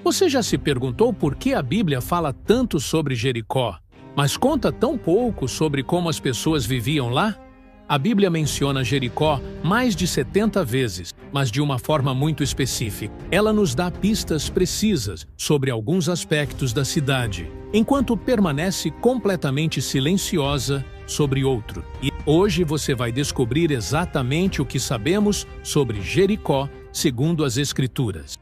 Você já se perguntou por que a Bíblia fala tanto sobre Jericó, mas conta tão pouco sobre como as pessoas viviam lá? A Bíblia menciona Jericó mais de 70 vezes, mas de uma forma muito específica. Ela nos dá pistas precisas sobre alguns aspectos da cidade, enquanto permanece completamente silenciosa sobre outro. E hoje você vai descobrir exatamente o que sabemos sobre Jericó, segundo as Escrituras.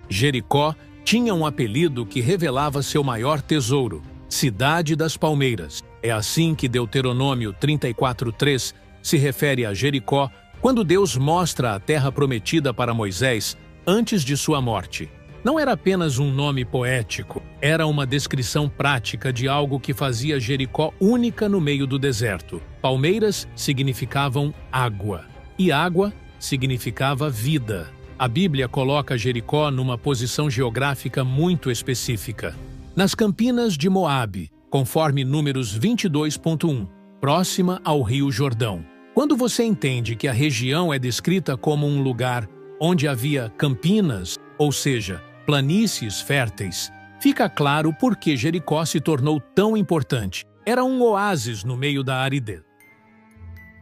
Jericó tinha um apelido que revelava seu maior tesouro: Cidade das Palmeiras. É assim que Deuteronômio 34:3 se refere a Jericó quando Deus mostra a terra prometida para Moisés antes de sua morte. Não era apenas um nome poético, era uma descrição prática de algo que fazia Jericó única no meio do deserto. Palmeiras significavam água, e água significava vida. A Bíblia coloca Jericó numa posição geográfica muito específica, nas campinas de Moabe, conforme Números 22.1, próxima ao Rio Jordão. Quando você entende que a região é descrita como um lugar onde havia campinas, ou seja, planícies férteis, fica claro por que Jericó se tornou tão importante. Era um oásis no meio da aridez.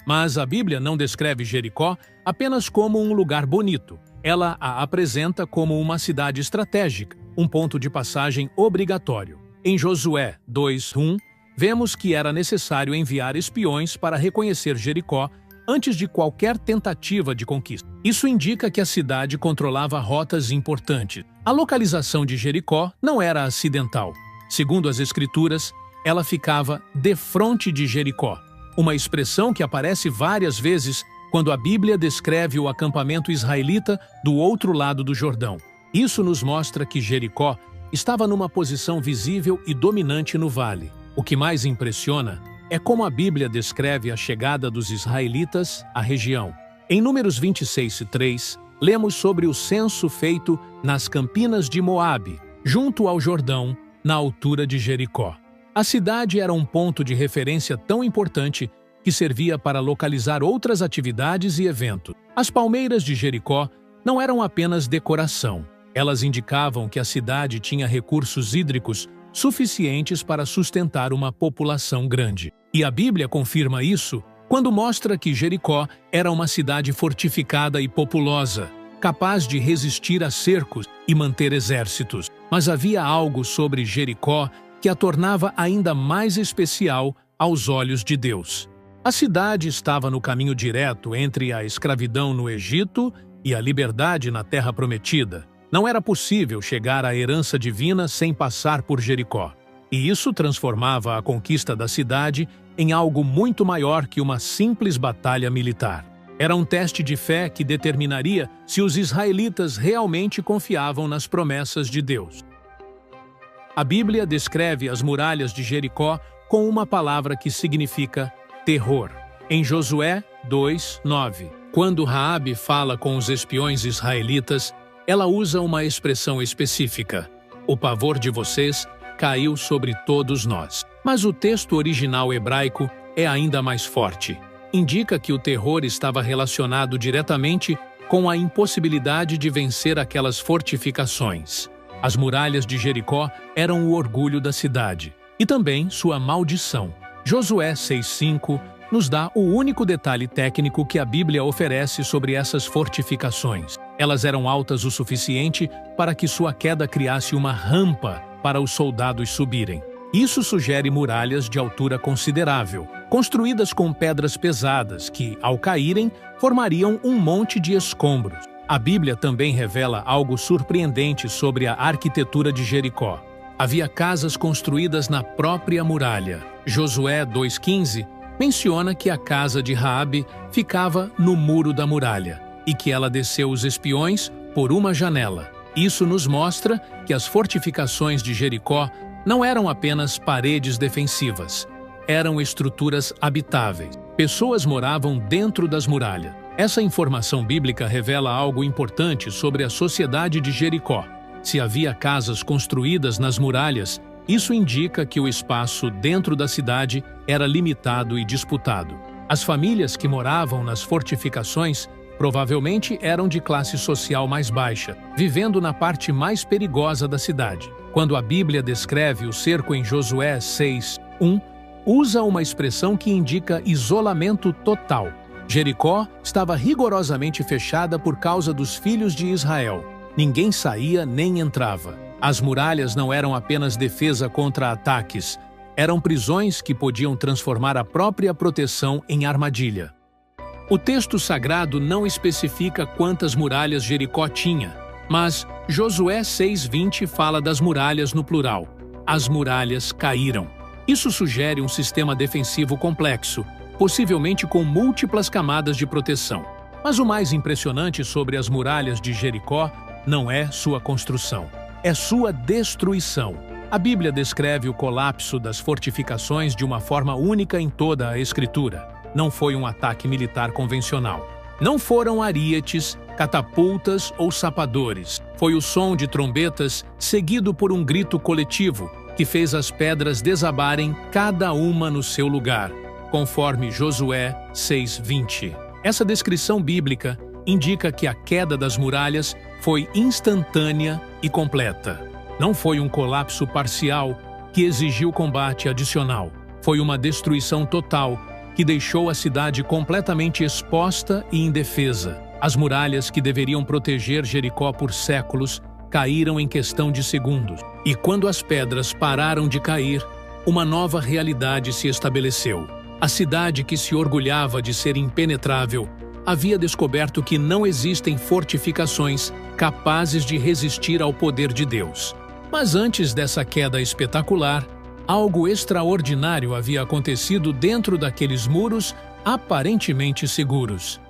Mas a Bíblia não descreve Jericó apenas como um lugar bonito. Ela a apresenta como uma cidade estratégica, um ponto de passagem obrigatório. Em Josué 2:1, vemos que era necessário enviar espiões para reconhecer Jericó antes de qualquer tentativa de conquista. Isso indica que a cidade controlava rotas importantes. A localização de Jericó não era acidental. Segundo as Escrituras, ela ficava defronte de Jericó, uma expressão que aparece várias vezes quando a Bíblia descreve o acampamento israelita do outro lado do Jordão. Isso nos mostra que Jericó estava numa posição visível e dominante no vale. O que mais impressiona é como a Bíblia descreve a chegada dos israelitas à região. Em Números 26:3, lemos sobre o censo feito nas campinas de Moabe, junto ao Jordão, na altura de Jericó. A cidade era um ponto de referência tão importante que servia para localizar outras atividades e eventos. As palmeiras de Jericó não eram apenas decoração. Elas indicavam que a cidade tinha recursos hídricos suficientes para sustentar uma população grande. E a Bíblia confirma isso quando mostra que Jericó era uma cidade fortificada e populosa, capaz de resistir a cercos e manter exércitos. Mas havia algo sobre Jericó que a tornava ainda mais especial aos olhos de Deus. A cidade estava no caminho direto entre a escravidão no Egito e a liberdade na Terra Prometida. Não era possível chegar à herança divina sem passar por Jericó. E isso transformava a conquista da cidade em algo muito maior que uma simples batalha militar. Era um teste de fé que determinaria se os israelitas realmente confiavam nas promessas de Deus. A Bíblia descreve as muralhas de Jericó com uma palavra que significa terror. Em Josué 2:9, quando Raabe fala com os espiões israelitas, ela usa uma expressão específica: o pavor de vocês caiu sobre todos nós. Mas o texto original hebraico é ainda mais forte. Indica que o terror estava relacionado diretamente com a impossibilidade de vencer aquelas fortificações. As muralhas de Jericó eram o orgulho da cidade e também sua maldição. Josué 6:5 nos dá o único detalhe técnico que a Bíblia oferece sobre essas fortificações. Elas eram altas o suficiente para que sua queda criasse uma rampa para os soldados subirem. Isso sugere muralhas de altura considerável, construídas com pedras pesadas que, ao caírem, formariam um monte de escombros. A Bíblia também revela algo surpreendente sobre a arquitetura de Jericó. Havia casas construídas na própria muralha. Josué 2:15 menciona que a casa de Raabe ficava no muro da muralha e que ela desceu os espiões por uma janela. Isso nos mostra que as fortificações de Jericó não eram apenas paredes defensivas, eram estruturas habitáveis. Pessoas moravam dentro das muralhas. Essa informação bíblica revela algo importante sobre a sociedade de Jericó. Se havia casas construídas nas muralhas, isso indica que o espaço dentro da cidade era limitado e disputado. As famílias que moravam nas fortificações Provavelmente eram de classe social mais baixa, vivendo na parte mais perigosa da cidade. Quando a Bíblia descreve o cerco em Josué 6:1, usa uma expressão que indica isolamento total. Jericó estava rigorosamente fechada por causa dos filhos de Israel. Ninguém saía nem entrava. As muralhas não eram apenas defesa contra ataques, eram prisões que podiam transformar a própria proteção em armadilha. O texto sagrado não especifica quantas muralhas Jericó tinha, mas Josué 6:20 fala das muralhas no plural. As muralhas caíram. Isso sugere um sistema defensivo complexo, possivelmente com múltiplas camadas de proteção. Mas o mais impressionante sobre as muralhas de Jericó não é sua construção, é sua destruição. A Bíblia descreve o colapso das fortificações de uma forma única em toda a Escritura. Não foi um ataque militar convencional. Não foram arietes, catapultas ou sapadores. Foi o som de trombetas seguido por um grito coletivo que fez as pedras desabarem cada uma no seu lugar, conforme Josué 6:20. Essa descrição bíblica indica que a queda das muralhas foi instantânea e completa. Não foi um colapso parcial que exigiu combate adicional. Foi uma destruição total que deixou a cidade completamente exposta e indefesa. As muralhas que deveriam proteger Jericó por séculos caíram em questão de segundos. E quando as pedras pararam de cair, uma nova realidade se estabeleceu. A cidade que se orgulhava de ser impenetrável havia descoberto que não existem fortificações capazes de resistir ao poder de Deus. Mas antes dessa queda espetacular, algo extraordinário havia acontecido dentro daqueles muros aparentemente seguros.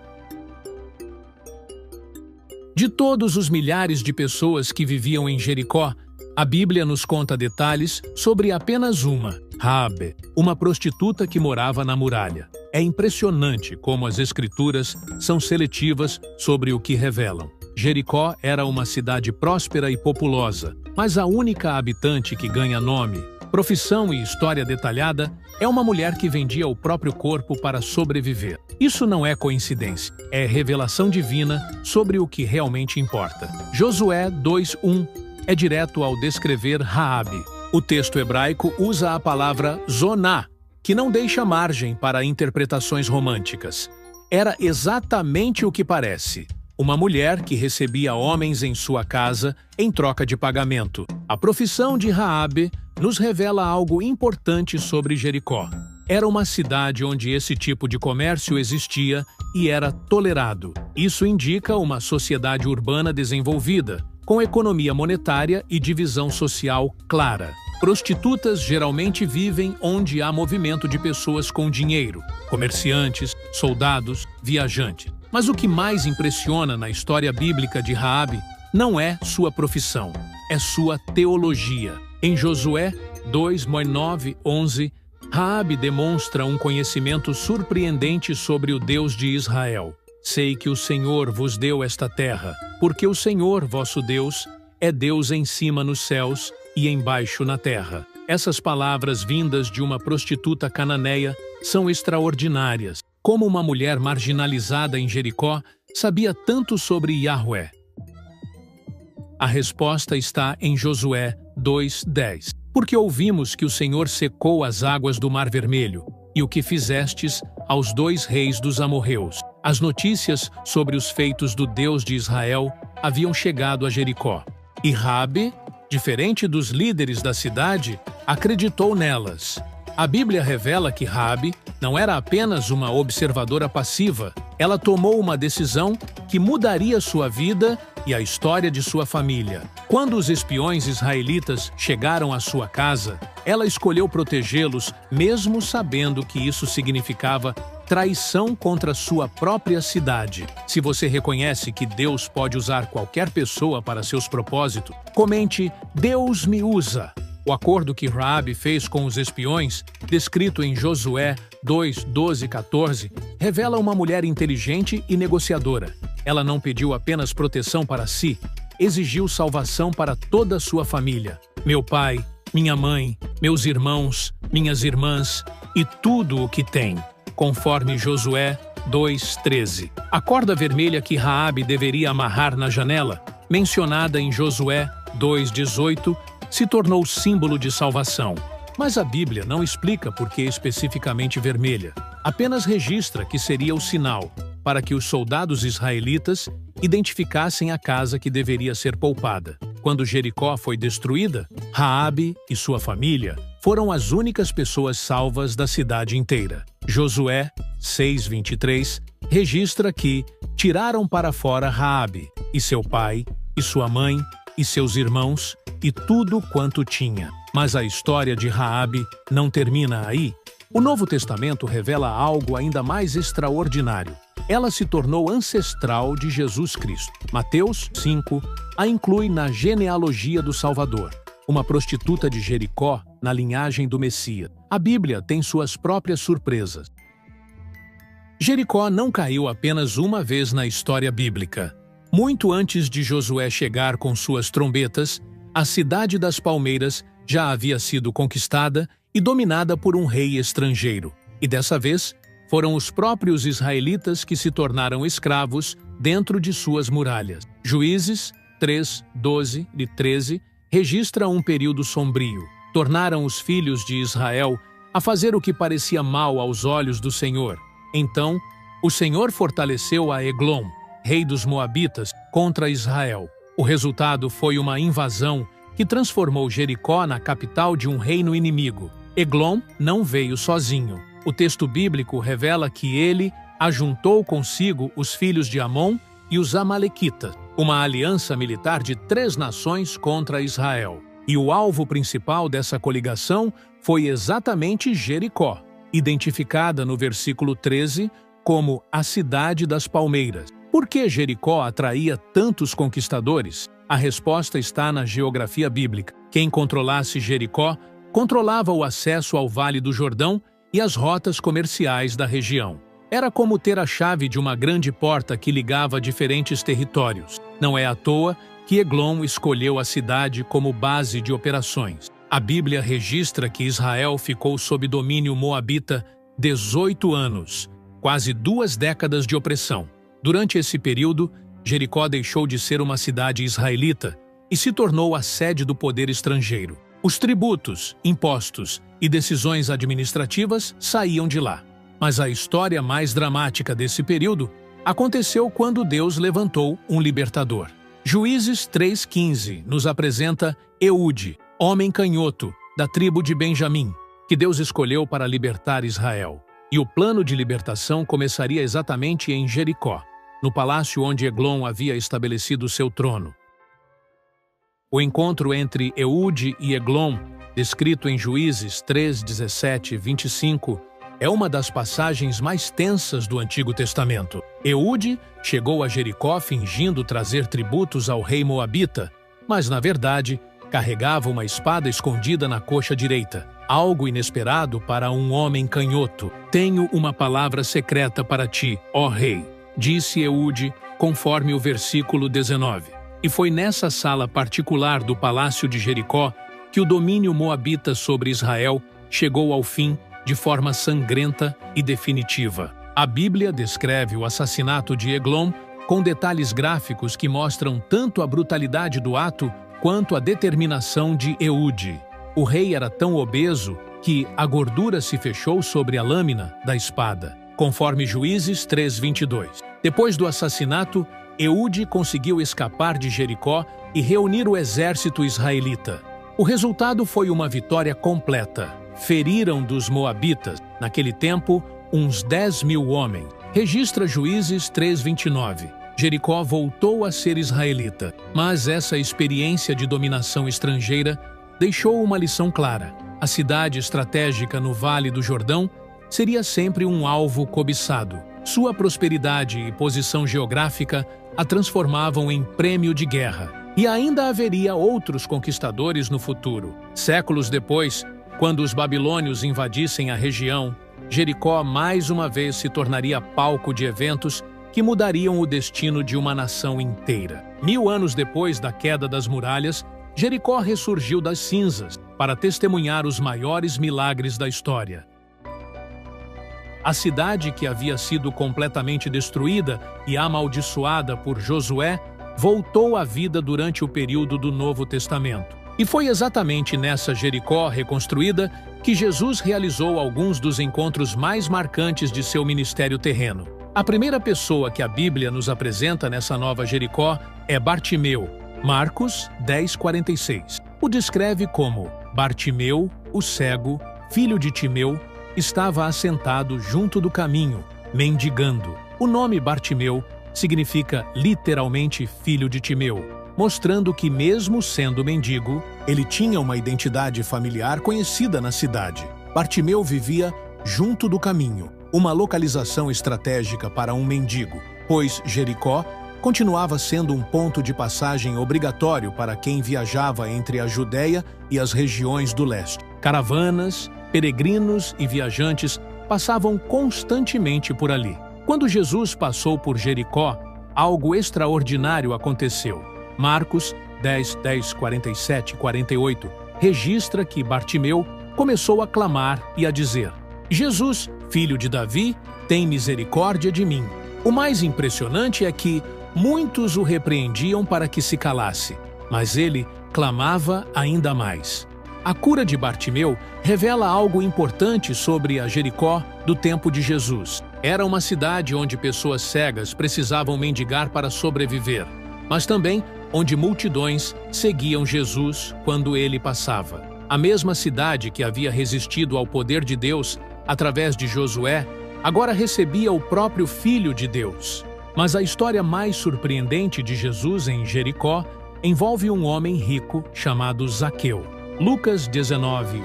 De todos os milhares de pessoas que viviam em Jericó, a Bíblia nos conta detalhes sobre apenas uma, Raabe, uma prostituta que morava na muralha. É impressionante como as Escrituras são seletivas sobre o que revelam. Jericó era uma cidade próspera e populosa, mas a única habitante que ganha nome, profissão e história detalhada é uma mulher que vendia o próprio corpo para sobreviver. Isso não é coincidência, é revelação divina sobre o que realmente importa. Josué 2:1 é direto ao descrever Raabe. O texto hebraico usa a palavra zoná, que não deixa margem para interpretações românticas. Era exatamente o que parece. Uma mulher que recebia homens em sua casa em troca de pagamento. A profissão de Raabe nos revela algo importante sobre Jericó. Era uma cidade onde esse tipo de comércio existia e era tolerado. Isso indica uma sociedade urbana desenvolvida, com economia monetária e divisão social clara. Prostitutas geralmente vivem onde há movimento de pessoas com dinheiro, comerciantes, soldados, viajantes. Mas o que mais impressiona na história bíblica de Raabe não é sua profissão, é sua teologia. Em Josué 2:9-11, Raabe demonstra um conhecimento surpreendente sobre o Deus de Israel. Sei que o Senhor vos deu esta terra, porque o Senhor, vosso Deus, é Deus em cima nos céus e embaixo na terra. Essas palavras vindas de uma prostituta cananeia são extraordinárias. Como uma mulher marginalizada em Jericó sabia tanto sobre Yahvé? A resposta está em Josué 2:10. Porque ouvimos que o Senhor secou as águas do Mar Vermelho, e o que fizestes aos 2 reis dos amorreus. As notícias sobre os feitos do Deus de Israel haviam chegado a Jericó. E Raabe, diferente dos líderes da cidade, acreditou nelas. A Bíblia revela que Raabe não era apenas uma observadora passiva, ela tomou uma decisão que mudaria sua vida e a história de sua família. Quando os espiões israelitas chegaram à sua casa, ela escolheu protegê-los, mesmo sabendo que isso significava traição contra sua própria cidade. Se você reconhece que Deus pode usar qualquer pessoa para seus propósitos, comente "Deus me usa". O acordo que Raabe fez com os espiões, descrito em Josué 2:12-14, revela uma mulher inteligente e negociadora. Ela não pediu apenas proteção para si, exigiu salvação para toda a sua família. Meu pai, minha mãe, meus irmãos, minhas irmãs e tudo o que tem. Conforme Josué 2:13. A corda vermelha que Raabe deveria amarrar na janela, mencionada em Josué 2:18, se tornou símbolo de salvação. Mas a Bíblia não explica por que especificamente vermelha. Apenas registra que seria o sinal para que os soldados israelitas identificassem a casa que deveria ser poupada. Quando Jericó foi destruída, Raabe e sua família foram as únicas pessoas salvas da cidade inteira. Josué 6:23 registra que tiraram para fora Raabe e seu pai, e sua mãe, e seus irmãos, e tudo quanto tinha. Mas a história de Raabe não termina aí. O Novo Testamento revela algo ainda mais extraordinário. Ela se tornou ancestral de Jesus Cristo. Mateus 5 a inclui na genealogia do Salvador, uma prostituta de Jericó na linhagem do Messias. A Bíblia tem suas próprias surpresas. Jericó não caiu apenas uma vez na história bíblica. Muito antes de Josué chegar com suas trombetas, a cidade das palmeiras já havia sido conquistada e dominada por um rei estrangeiro. E dessa vez, foram os próprios israelitas que se tornaram escravos dentro de suas muralhas. Juízes 3:12 e 13 registra um período sombrio. Tornaram os filhos de Israel a fazer o que parecia mal aos olhos do Senhor. Então, o Senhor fortaleceu a Eglon, rei dos Moabitas, contra Israel. O resultado foi uma invasão que transformou Jericó na capital de um reino inimigo. Eglon não veio sozinho. O texto bíblico revela que ele ajuntou consigo os filhos de Amon e os Amalequitas, uma aliança militar de 3 nações contra Israel. E o alvo principal dessa coligação foi exatamente Jericó, identificada no versículo 13 como a cidade das palmeiras. Por que Jericó atraía tantos conquistadores? A resposta está na geografia bíblica. Quem controlasse Jericó controlava o acesso ao Vale do Jordão e as rotas comerciais da região. Era como ter a chave de uma grande porta que ligava diferentes territórios. Não é à toa que Eglon escolheu a cidade como base de operações. A Bíblia registra que Israel ficou sob domínio moabita 18 anos, quase 2 décadas de opressão. Durante esse período, Jericó deixou de ser uma cidade israelita e se tornou a sede do poder estrangeiro. Os tributos, impostos e decisões administrativas saíam de lá. Mas a história mais dramática desse período aconteceu quando Deus levantou um libertador. Juízes 3:15 nos apresenta Eude, homem canhoto, da tribo de Benjamim, que Deus escolheu para libertar Israel. E o plano de libertação começaria exatamente em Jericó, no palácio onde Eglon havia estabelecido seu trono. O encontro entre Eude e Eglon, descrito em Juízes 3:17 e 25, é uma das passagens mais tensas do Antigo Testamento. Eude chegou a Jericó fingindo trazer tributos ao rei moabita, mas, na verdade, carregava uma espada escondida na coxa direita, algo inesperado para um homem canhoto. «Tenho uma palavra secreta para ti, ó rei», disse Eude, conforme o versículo 19. E foi nessa sala particular do palácio de Jericó que o domínio moabita sobre Israel chegou ao fim de forma sangrenta e definitiva. A Bíblia descreve o assassinato de Eglon com detalhes gráficos que mostram tanto a brutalidade do ato quanto a determinação de Eude. O rei era tão obeso que a gordura se fechou sobre a lâmina da espada, conforme Juízes 3:22. Depois do assassinato, Eude conseguiu escapar de Jericó e reunir o exército israelita. O resultado foi uma vitória completa. Feriram dos moabitas, naquele tempo, uns 10.000 homens. Registra Juízes 3:29. Jericó voltou a ser israelita, mas essa experiência de dominação estrangeira deixou uma lição clara. A cidade estratégica no Vale do Jordão seria sempre um alvo cobiçado. Sua prosperidade e posição geográfica a transformavam em prêmio de guerra. E ainda haveria outros conquistadores no futuro. Séculos depois, quando os babilônios invadissem a região, Jericó mais uma vez se tornaria palco de eventos que mudariam o destino de uma nação inteira. 1000 anos depois da queda das muralhas, Jericó ressurgiu das cinzas para testemunhar os maiores milagres da história. A cidade que havia sido completamente destruída e amaldiçoada por Josué voltou à vida durante o período do Novo Testamento. E foi exatamente nessa Jericó reconstruída que Jesus realizou alguns dos encontros mais marcantes de seu ministério terreno. A primeira pessoa que a Bíblia nos apresenta nessa nova Jericó é Bartimeu. Marcos 10:46. O descreve como: Bartimeu, o cego, filho de Timeu, estava assentado junto do caminho, mendigando. O nome Bartimeu significa literalmente filho de Timeu, mostrando que, mesmo sendo mendigo, ele tinha uma identidade familiar conhecida na cidade. Bartimeu vivia junto do caminho, uma localização estratégica para um mendigo, pois Jericó continuava sendo um ponto de passagem obrigatório para quem viajava entre a Judéia e as regiões do leste. Caravanas, peregrinos e viajantes passavam constantemente por ali. Quando Jesus passou por Jericó, algo extraordinário aconteceu. Marcos 10, 47 e 48 registra que Bartimeu começou a clamar e a dizer: Jesus, filho de Davi, tem misericórdia de mim. O mais impressionante é que muitos o repreendiam para que se calasse, mas ele clamava ainda mais. A cura de Bartimeu revela algo importante sobre a Jericó do tempo de Jesus. Era uma cidade onde pessoas cegas precisavam mendigar para sobreviver, mas também onde multidões seguiam Jesus quando ele passava. A mesma cidade que havia resistido ao poder de Deus através de Josué, agora recebia o próprio Filho de Deus. Mas a história mais surpreendente de Jesus em Jericó envolve um homem rico chamado Zaqueu. Lucas 19,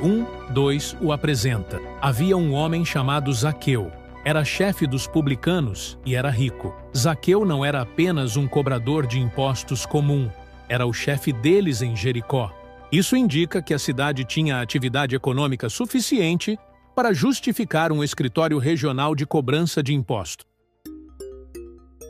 2 o apresenta. Havia um homem chamado Zaqueu. Era chefe dos publicanos e era rico. Zaqueu não era apenas um cobrador de impostos comum, era o chefe deles em Jericó. Isso indica que a cidade tinha atividade econômica suficiente para justificar um escritório regional de cobrança de impostos.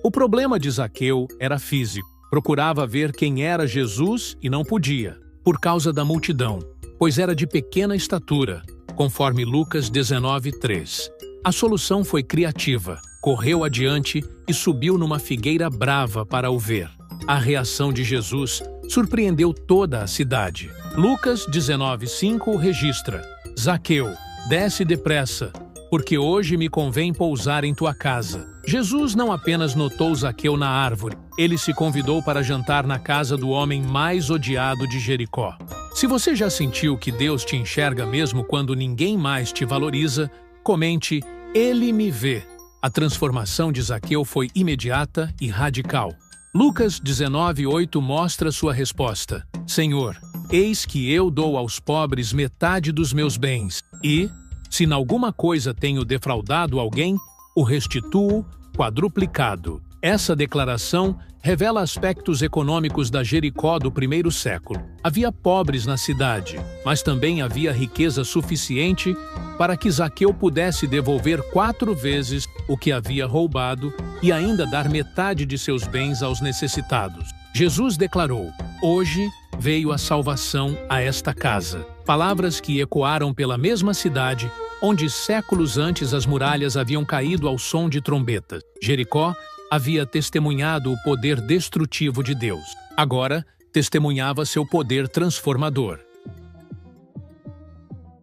O problema de Zaqueu era físico. Procurava ver quem era Jesus e não podia, por causa da multidão, pois era de pequena estatura, conforme Lucas 19:3. A solução foi criativa. Correu adiante e subiu numa figueira brava para o ver. A reação de Jesus surpreendeu toda a cidade. Lucas 19:5 registra: Zaqueu, desce depressa, porque hoje me convém pousar em tua casa. Jesus não apenas notou Zaqueu na árvore, ele se convidou para jantar na casa do homem mais odiado de Jericó. Se você já sentiu que Deus te enxerga mesmo quando ninguém mais te valoriza, comente: Ele me vê. A transformação de Zaqueu foi imediata e radical. Lucas 19:8 mostra sua resposta: Senhor, eis que eu dou aos pobres metade dos meus bens, e, se em alguma coisa tenho defraudado alguém, o restituo quadruplicado. Essa declaração revela aspectos econômicos da Jericó do primeiro século. Havia pobres na cidade, mas também havia riqueza suficiente para que Zaqueu pudesse devolver 4 vezes o que havia roubado e ainda dar metade de seus bens aos necessitados. Jesus declarou: Hoje veio a salvação a esta casa. Palavras que ecoaram pela mesma cidade, onde séculos antes as muralhas haviam caído ao som de trombetas. Jericó havia testemunhado o poder destrutivo de Deus. Agora, testemunhava seu poder transformador.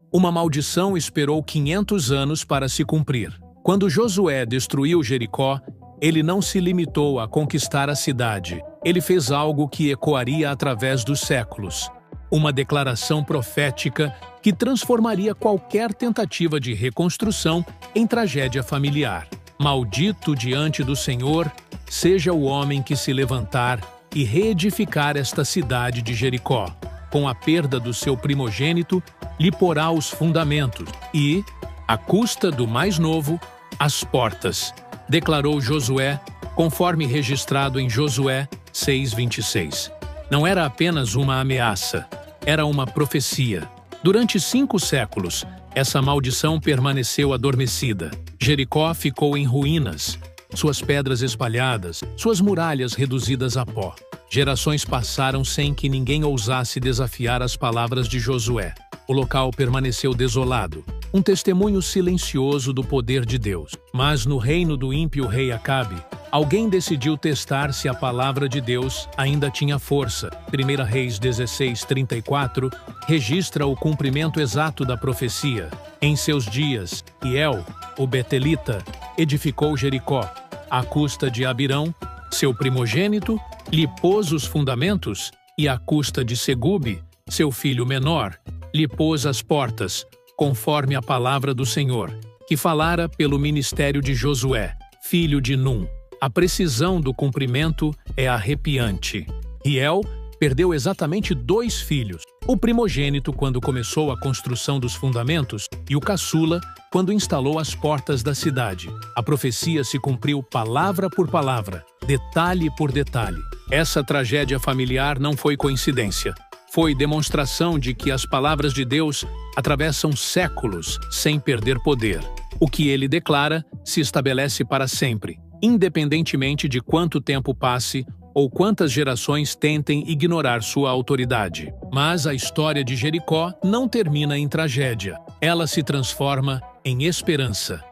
Uma maldição esperou 500 anos para se cumprir. Quando Josué destruiu Jericó, ele não se limitou a conquistar a cidade. Ele fez algo que ecoaria através dos séculos. Uma declaração profética que transformaria qualquer tentativa de reconstrução em tragédia familiar. Maldito diante do Senhor seja o homem que se levantar e reedificar esta cidade de Jericó. Com a perda do seu primogênito, lhe porá os fundamentos e, à custa do mais novo, as portas, declarou Josué, conforme registrado em Josué 6:26. Não era apenas uma ameaça, era uma profecia. Durante 5 séculos, essa maldição permaneceu adormecida. Jericó ficou em ruínas, suas pedras espalhadas, suas muralhas reduzidas a pó. Gerações passaram sem que ninguém ousasse desafiar as palavras de Josué. O local permaneceu desolado, um testemunho silencioso do poder de Deus. Mas no reino do ímpio rei Acabe, alguém decidiu testar se a palavra de Deus ainda tinha força. 1 Reis 16:34 registra o cumprimento exato da profecia. Em seus dias, Hiel, o betelita, edificou Jericó, à custa de Abirão, seu primogênito, lhe pôs os fundamentos, e à custa de Segube, seu filho menor, lhe pôs as portas, conforme a palavra do Senhor, que falara pelo ministério de Josué, filho de Num. A precisão do cumprimento é arrepiante. Hiel perdeu exatamente 2 filhos, o primogênito quando começou a construção dos fundamentos e o caçula quando instalou as portas da cidade. A profecia se cumpriu palavra por palavra, detalhe por detalhe. Essa tragédia familiar não foi coincidência. Foi demonstração de que as palavras de Deus atravessam séculos sem perder poder. O que ele declara se estabelece para sempre, independentemente de quanto tempo passe ou quantas gerações tentem ignorar sua autoridade. Mas a história de Jericó não termina em tragédia. Ela se transforma em esperança.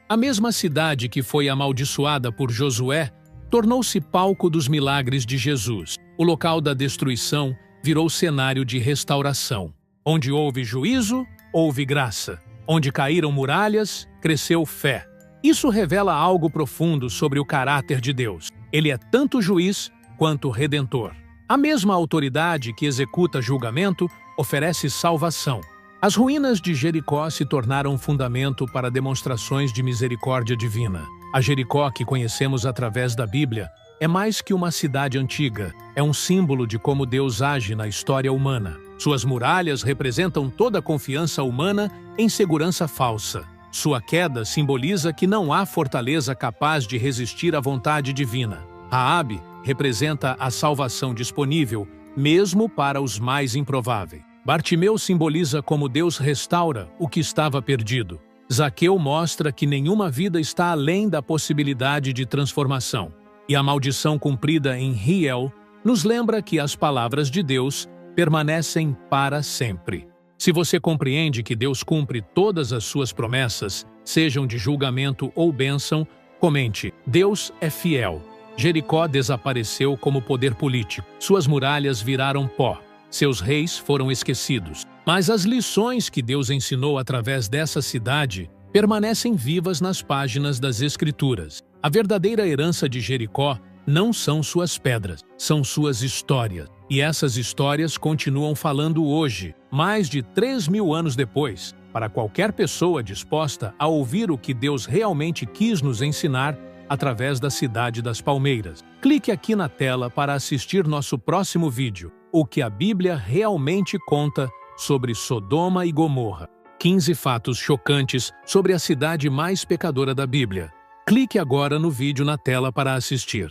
A mesma cidade que foi amaldiçoada por Josué tornou-se palco dos milagres de Jesus. O local da destruição virou cenário de restauração. Onde houve juízo, houve graça. Onde caíram muralhas, cresceu fé. Isso revela algo profundo sobre o caráter de Deus. Ele é tanto juiz quanto redentor. A mesma autoridade que executa julgamento oferece salvação. As ruínas de Jericó se tornaram fundamento para demonstrações de misericórdia divina. A Jericó que conhecemos através da Bíblia é mais que uma cidade antiga, é um símbolo de como Deus age na história humana. Suas muralhas representam toda a confiança humana em segurança falsa. Sua queda simboliza que não há fortaleza capaz de resistir à vontade divina. Raabe representa a salvação disponível, mesmo para os mais improváveis. Bartimeu simboliza como Deus restaura o que estava perdido. Zaqueu mostra que nenhuma vida está além da possibilidade de transformação. E a maldição cumprida em Hiel nos lembra que as palavras de Deus permanecem para sempre. Se você compreende que Deus cumpre todas as suas promessas, sejam de julgamento ou bênção, comente: Deus é fiel. Jericó desapareceu como poder político. Suas muralhas viraram pó. Seus reis foram esquecidos. Mas as lições que Deus ensinou através dessa cidade permanecem vivas nas páginas das Escrituras. A verdadeira herança de Jericó não são suas pedras, são suas histórias. E essas histórias continuam falando hoje, mais de 3.000 anos depois, para qualquer pessoa disposta a ouvir o que Deus realmente quis nos ensinar através da Cidade das Palmeiras. Clique aqui na tela para assistir nosso próximo vídeo, o que a Bíblia realmente conta sobre Sodoma e Gomorra. 15 fatos chocantes sobre a cidade mais pecadora da Bíblia. Clique agora no vídeo na tela para assistir.